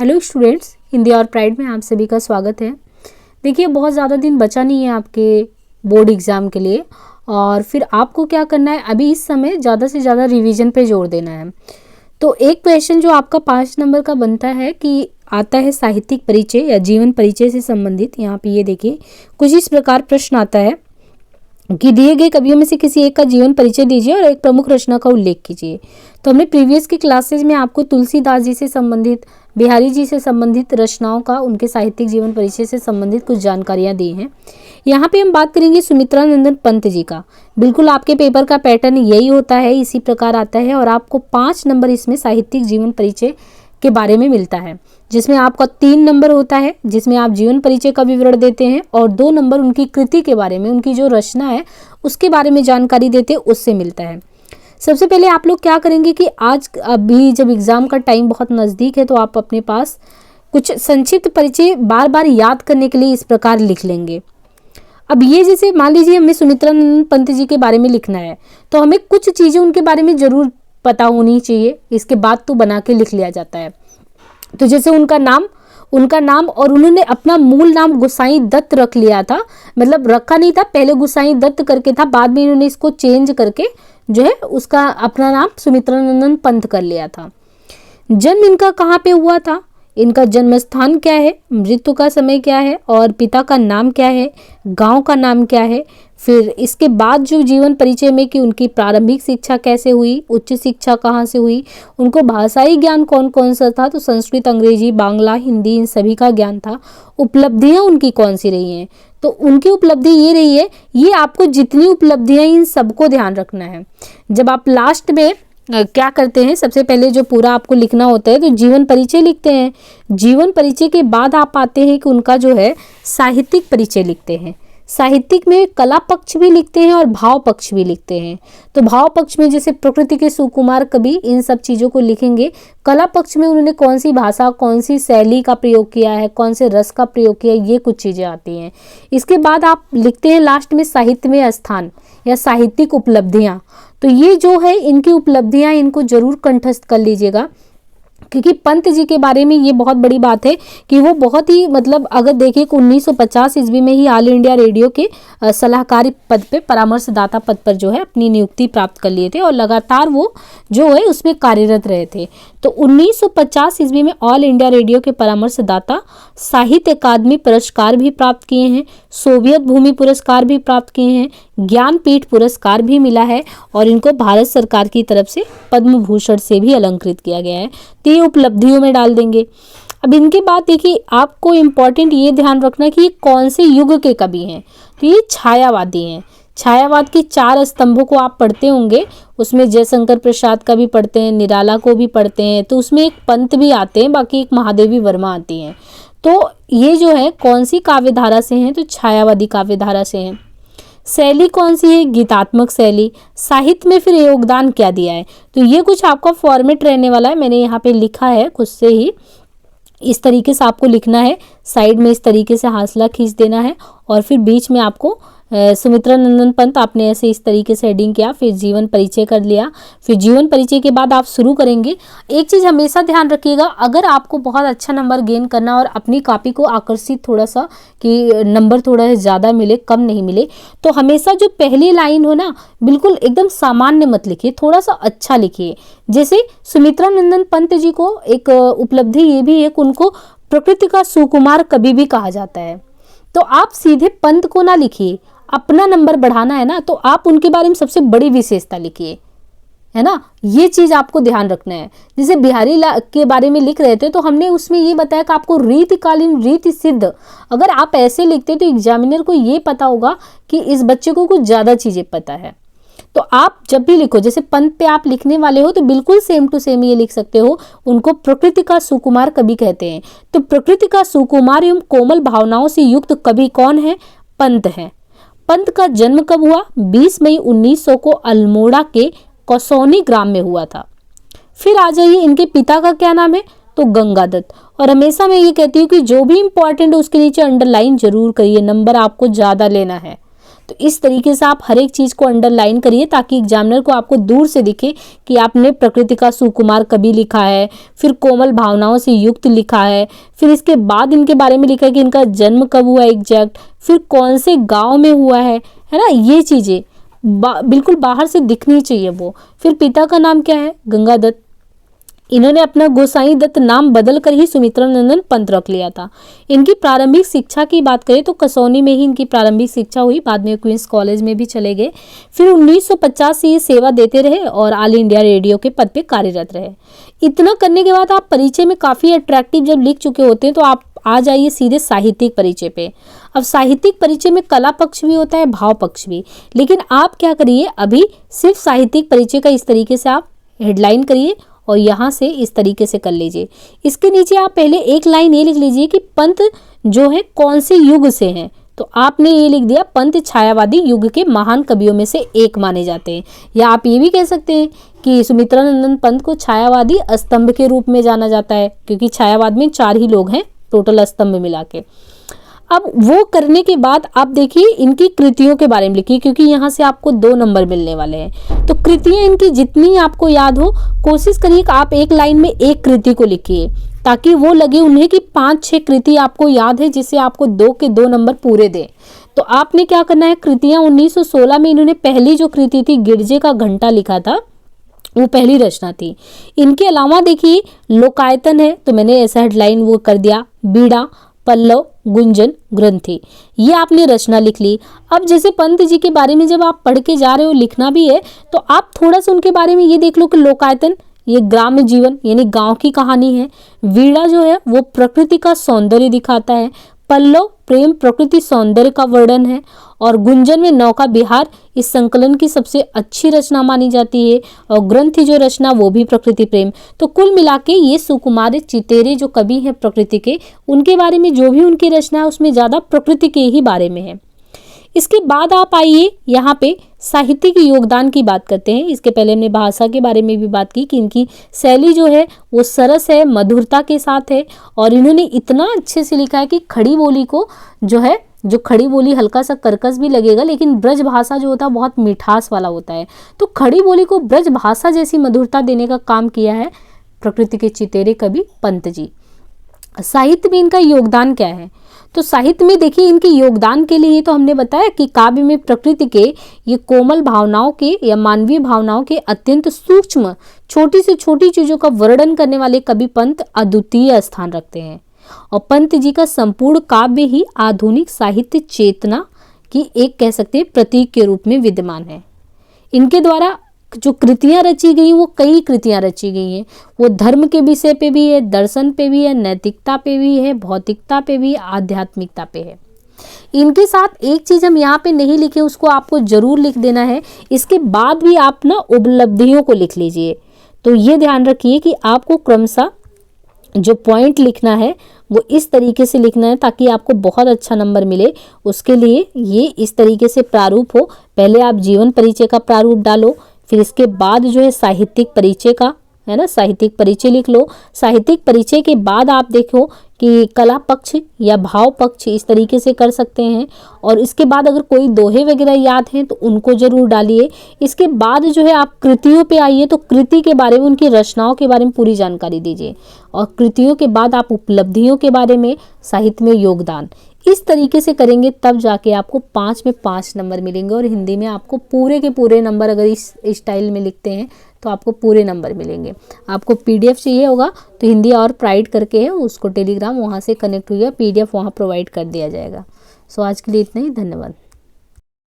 Hello students, Hindi और pride में आप सभी का स्वागत है। देखिए, बहुत ज़्यादा दिन बचा नहीं है आपके बोर्ड एग्ज़ाम के लिए और फिर आपको क्या करना है, अभी इस समय ज़्यादा से ज़्यादा रिवीजन पे जोर देना है। तो एक क्वेश्चन जो आपका 5 नंबर का बनता है कि आता है साहित्यिक परिचय या जीवन परिचय से संबंधित। यहाँ पे ये देखिए, कुछ इस प्रकार प्रश्न आता है कि दिए गए कवियों में से किसी एक का जीवन परिचय दीजिए और एक प्रमुख रचना का उल्लेख कीजिए। तो हमने प्रीवियस की क्लासेज में आपको तुलसीदास जी से संबंधित, बिहारी जी से संबंधित रचनाओं का, उनके साहित्यिक जीवन परिचय से संबंधित कुछ जानकारियां दी हैं। यहाँ पे हम बात करेंगे सुमित्रानंदन पंत जी का। बिल्कुल आपके पेपर का पैटर्न यही होता है, इसी प्रकार आता है और आपको 5 नंबर इसमें साहित्यिक जीवन परिचय के बारे में मिलता है, जिसमें आपका 3 नंबर होता है जिसमें आप जीवन परिचय का विवरण देते हैं और 2 नंबर उनकी कृति के बारे में, उनकी जो रचना है उसके बारे में जानकारी देते हैं, उससे मिलता है। सबसे पहले आप लोग क्या करेंगे कि आज अभी जब एग्ज़ाम का टाइम बहुत नज़दीक है तो आप अपने पास कुछ संक्षिप्त परिचय बार बार याद करने के लिए इस प्रकार लिख लेंगे। अब ये जैसे मान लीजिए हमें सुमित्रानंदन पंत जी के बारे में लिखना है तो हमें कुछ चीज़ें उनके बारे में ज़रूर पता होनी चाहिए, इसके बाद तो बना के लिख लिया जाता है। तो जैसे उनका नाम और उन्होंने अपना मूल नाम गोसाई दत्त रख लिया था, मतलब रखा नहीं था, पहले गोसाई दत्त करके था, बाद में इन्होंने इसको चेंज करके जो है उसका अपना नाम सुमित्रानंदन पंत कर लिया था। जन्म इनका कहाँ पे हुआ था, इनका जन्म स्थान क्या है, मृत्यु का समय क्या है और पिता का नाम क्या है, गांव का नाम क्या है। फिर इसके बाद जो जीवन परिचय में कि उनकी प्रारंभिक शिक्षा कैसे हुई, उच्च शिक्षा कहाँ से हुई, उनको भाषाई ज्ञान कौन कौन सा था, तो संस्कृत, अंग्रेजी, बांग्ला, हिंदी, इन सभी का ज्ञान था। उपलब्धियाँ उनकी कौन सी रही हैं, तो उनकी उपलब्धि ये रही है। ये आपको जितनी उपलब्धियाँ, इन सबको ध्यान रखना है। जब आप लास्ट में क्या करते हैं, सबसे पहले जो पूरा आपको लिखना होता है तो जीवन परिचय लिखते हैं। जीवन परिचय के बाद आप आते हैं कि उनका जो है साहित्यिक परिचय लिखते हैं। साहित्यिक में कला पक्ष भी लिखते हैं और भाव पक्ष भी लिखते हैं। तो भाव पक्ष में जैसे प्रकृति के सुकुमार कवि, इन सब चीज़ों को लिखेंगे। कला पक्ष में उन्होंने कौन सी भाषा, कौन सी शैली का प्रयोग किया है, कौन से रस का प्रयोग किया है, ये कुछ चीज़ें आती हैं। इसके बाद आप लिखते हैं लास्ट में साहित्य में स्थान या साहित्यिक उपलब्धियाँ। तो ये जो है इनकी उपलब्धियाँ, इनको जरूर कंठस्थ कर लीजिएगा, क्योंकि पंत जी के बारे में ये बहुत बड़ी बात है कि वो बहुत ही, मतलब अगर देखिए 1950 ईस्वी में ही ऑल इंडिया रेडियो के सलाहकारी पद पे, परामर्शदाता पद पर जो है अपनी नियुक्ति प्राप्त कर लिए थे और लगातार वो जो है उसमें कार्यरत रहे थे। तो 1950 ईस्वी में ऑल इंडिया रेडियो के परामर्शदाता साहित्य अकादमी पुरस्कार भी प्राप्त किए हैं, सोवियत भूमि पुरस्कार भी प्राप्त किए हैं, ज्ञानपीठ पुरस्कार भी मिला है और इनको भारत सरकार की तरफ से पद्म भूषण से भी अलंकृत किया गया है। तो ये उपलब्धियों में डाल देंगे। अब इनके बाद देखिए, आपको इम्पोर्टेंट ये ध्यान रखना कि ये कौन से युग के कवि हैं। तो ये छायावादी हैं। छायावाद की 4 स्तंभों को आप पढ़ते होंगे, उसमें जयशंकर प्रसाद का भी पढ़ते हैं, निराला को भी पढ़ते हैं, तो उसमें एक पंत भी आते हैं, बाकी एक महादेवी वर्मा आती हैं। तो ये जो है कौन सी काव्य धारा से हैं, तो छायावादी काव्य धारा से हैं। शैली कौन सी है, गीतात्मक शैली। साहित्य में फिर योगदान क्या दिया है, तो ये कुछ आपका फॉर्मेट रहने वाला है, मैंने यहाँ पे लिखा है खुद से ही। इस तरीके से आपको लिखना है, साइड में इस तरीके से हांसला खींच देना है और फिर बीच में आपको सुमित्रानंदन पंत आपने ऐसे इस तरीके से हेडिंग किया, फिर जीवन परिचय कर लिया। फिर जीवन परिचय के बाद आप शुरू करेंगे। एक चीज़ हमेशा ध्यान रखिएगा, अगर आपको बहुत अच्छा नंबर गेन करना और अपनी कॉपी को आकर्षित थोड़ा सा कि नंबर थोड़ा ज़्यादा मिले, कम नहीं मिले, तो हमेशा जो पहली लाइन हो ना, बिल्कुल एकदम सामान्य मत लिखिए, थोड़ा सा अच्छा लिखिए। जैसे सुमित्रानंदन पंत जी को एक उपलब्धि ये भी है कि उनको प्रकृति का सुकुमार कवि भी कहा जाता है। तो आप सीधे पंत को ना लिखिए, अपना नंबर बढ़ाना है ना, तो आप उनके बारे में सबसे बड़ी विशेषता लिखिए, है ना। ये चीज़ आपको ध्यान रखना है। जैसे बिहारी के बारे में लिख रहे थे तो हमने उसमें ये बताया कि आपको रीतिकालीन, रीति सिद्ध, अगर आप ऐसे लिखते तो एग्जामिनर को ये पता होगा कि इस बच्चे को कुछ ज़्यादा चीज़ें पता है। तो आप जब भी लिखो, जैसे पंत पे आप लिखने वाले हो तो बिल्कुल सेम टू सेम ये लिख सकते हो, उनको प्रकृति का सुकुमार कवि कहते हैं। तो प्रकृति का सुकुमार एवं कोमल भावनाओं से युक्त कवि कौन है, पंत है। पंत का जन्म कब हुआ, 20 मई 1900 को अल्मोड़ा के कसौनी ग्राम में हुआ था। फिर आ जाइए, इनके पिता का क्या नाम है, तो गंगादत्त। और हमेशा मैं ये कहती हूँ कि जो भी इंपॉर्टेंट है उसके नीचे अंडरलाइन जरूर करिए, नंबर आपको ज़्यादा लेना है। तो इस तरीके से आप हर एक चीज़ को अंडरलाइन करिए ताकि एग्जामिनर को आपको दूर से दिखे कि आपने प्रकृति का सुकुमार कवि लिखा है, फिर कोमल भावनाओं से युक्त लिखा है, फिर इसके बाद इनके बारे में लिखा है कि इनका जन्म कब हुआ एग्जैक्ट, फिर कौन से गाँव में हुआ है ना, ये चीज़ें बिल्कुल बाहर से दिखनी चाहिए वो। फिर पिता का नाम क्या है, गंगादत्त। इन्होंने अपना गोसाई दत्त नाम बदल कर ही सुमित्रा नंदन पंत रख लिया था। इनकी प्रारंभिक शिक्षा की बात करें तो कसौनी में ही इनकी प्रारंभिक शिक्षा हुई, बाद में क्वींस कॉलेज में भी चले गए। फिर 1950 से ये सेवा देते रहे और ऑल इंडिया रेडियो के पद पे कार्यरत रहे। इतना करने के बाद आप परिचय में काफ़ी अट्रैक्टिव जब लिख चुके होते हैं तो आप आ जाइए सीधे साहित्यिक परिचय पे। अब साहित्यिक परिचय में कला पक्ष भी होता है, भाव पक्ष भी, लेकिन आप क्या करिए, अभी सिर्फ साहित्यिक परिचय का इस तरीके से आप हेडलाइन करिए और यहाँ से इस तरीके से कर लीजिए। इसके नीचे आप पहले एक लाइन ये लिख लीजिए कि पंत जो है कौन से युग से हैं, तो आपने ये लिख दिया पंत छायावादी युग के महान कवियों में से एक माने जाते हैं। या आप ये भी कह सकते हैं कि सुमित्रा नंदन पंत को छायावादी स्तंभ के रूप में जाना जाता है, क्योंकि छायावाद में 4 ही लोग हैं टोटल स्तंभ मिला के। अब वो करने के बाद आप देखिए इनकी कृतियों के बारे में लिखिए, क्योंकि यहाँ से आपको 2 नंबर मिलने वाले हैं। तो कृतियाँ इनकी जितनी आपको याद हो, कोशिश करिए कि आप एक लाइन में एक कृति को लिखिए ताकि वो लगे उन्हें कि 5-6 कृति आपको याद है, जिससे आपको 2 के 2 नंबर पूरे दें। तो आपने क्या करना है, कृतियाँ 1916 में इन्होंने पहली जो कृति थी गिरजे का घंटा लिखा था, वो पहली रचना थी। इनके अलावा देखिए लोकायतन है, तो मैंने ऐसा हेडलाइन वो कर दिया, बीड़ा, पल्लव, गुंजन, ग्रंथि, ये आपने रचना लिख ली। अब जैसे पंत जी के बारे में जब आप पढ़ के जा रहे हो, लिखना भी है, तो आप थोड़ा सा उनके बारे में ये देख लो कि लोकायतन ये ग्राम्य जीवन यानी गांव की कहानी है, वीणा जो है वो प्रकृति का सौंदर्य दिखाता है, पल्लव प्रेम प्रकृति सौंदर्य का वर्णन है, और गुंजन में नौका विहार इस संकलन की सबसे अच्छी रचना मानी जाती है, और ग्रंथि जो रचना वो भी प्रकृति प्रेम। तो कुल मिला के ये सुकुमार चितेरे जो कवि हैं प्रकृति के, उनके बारे में जो भी उनकी रचना है उसमें ज़्यादा प्रकृति के ही बारे में है। इसके बाद आप आइए यहाँ पे साहित्य के योगदान की बात करते हैं। इसके पहले हमने भाषा के बारे में भी बात की कि इनकी शैली जो है वो सरस है, मधुरता के साथ है, और इन्होंने इतना अच्छे से लिखा है कि खड़ी बोली को जो खड़ी बोली हल्का सा कर्कश भी लगेगा, लेकिन ब्रज भाषा जो होता है बहुत मिठास वाला होता है। तो खड़ी बोली को ब्रज भाषा जैसी मधुरता देने का काम किया है प्रकृति के चितेरे कवि पंत जी। साहित्य में इनका योगदान क्या है, तो साहित्य में देखिए इनके योगदान के लिए तो हमने बताया कि काव्य में प्रकृति के ये कोमल भावनाओं के या मानवीय भावनाओं के अत्यंत सूक्ष्म छोटी से छोटी चीज़ों का वर्णन करने वाले कवि पंत अद्वितीय स्थान रखते हैं। और पंत जी का संपूर्ण काव्य ही आधुनिक साहित्य चेतना की एक कह सकते हैं प्रतीक के रूप में विद्यमान है। इनके द्वारा जो कृतियाँ रची गई वो कई कृतियाँ रची गई हैं, वो धर्म के विषय पे भी है, दर्शन पे भी है, नैतिकता पे भी है, भौतिकता पे भी, आध्यात्मिकता पे है। इनके साथ एक चीज़ हम यहाँ पे नहीं लिखे, उसको आपको जरूर लिख देना है। इसके बाद भी आप ना उपलब्धियों को लिख लीजिए। तो ये ध्यान रखिए कि आपको क्रमशः जो पॉइंट लिखना है वो इस तरीके से लिखना है ताकि आपको बहुत अच्छा नंबर मिले। उसके लिए ये इस तरीके से प्रारूप हो, पहले आप जीवन परिचय का प्रारूप डालो, फिर इसके बाद जो है साहित्यिक परिचय का है ना, साहित्यिक परिचय लिख लो। साहित्यिक परिचय के बाद आप देखो कि कला पक्ष या भाव पक्ष इस तरीके से कर सकते हैं, और इसके बाद अगर कोई दोहे वगैरह याद हैं तो उनको जरूर डालिए। इसके बाद जो है आप कृतियों पे आइए, तो कृति के बारे में, उनकी रचनाओं के बारे में पूरी जानकारी दीजिए, और कृतियों के बाद आप उपलब्धियों के बारे में, साहित्य में योगदान, इस तरीके से करेंगे तब जाके आपको 5 में 5 नंबर मिलेंगे। और हिंदी में आपको पूरे के पूरे नंबर अगर इस स्टाइल में लिखते हैं तो आपको पूरे नंबर मिलेंगे। आपको पीडीएफ चाहिए होगा तो हिंदी और प्राइड करके है, उसको टेलीग्राम वहाँ से कनेक्ट हुई है, पीडीएफ वहाँ प्रोवाइड कर दिया जाएगा। सो आज के लिए इतना ही, धन्यवाद।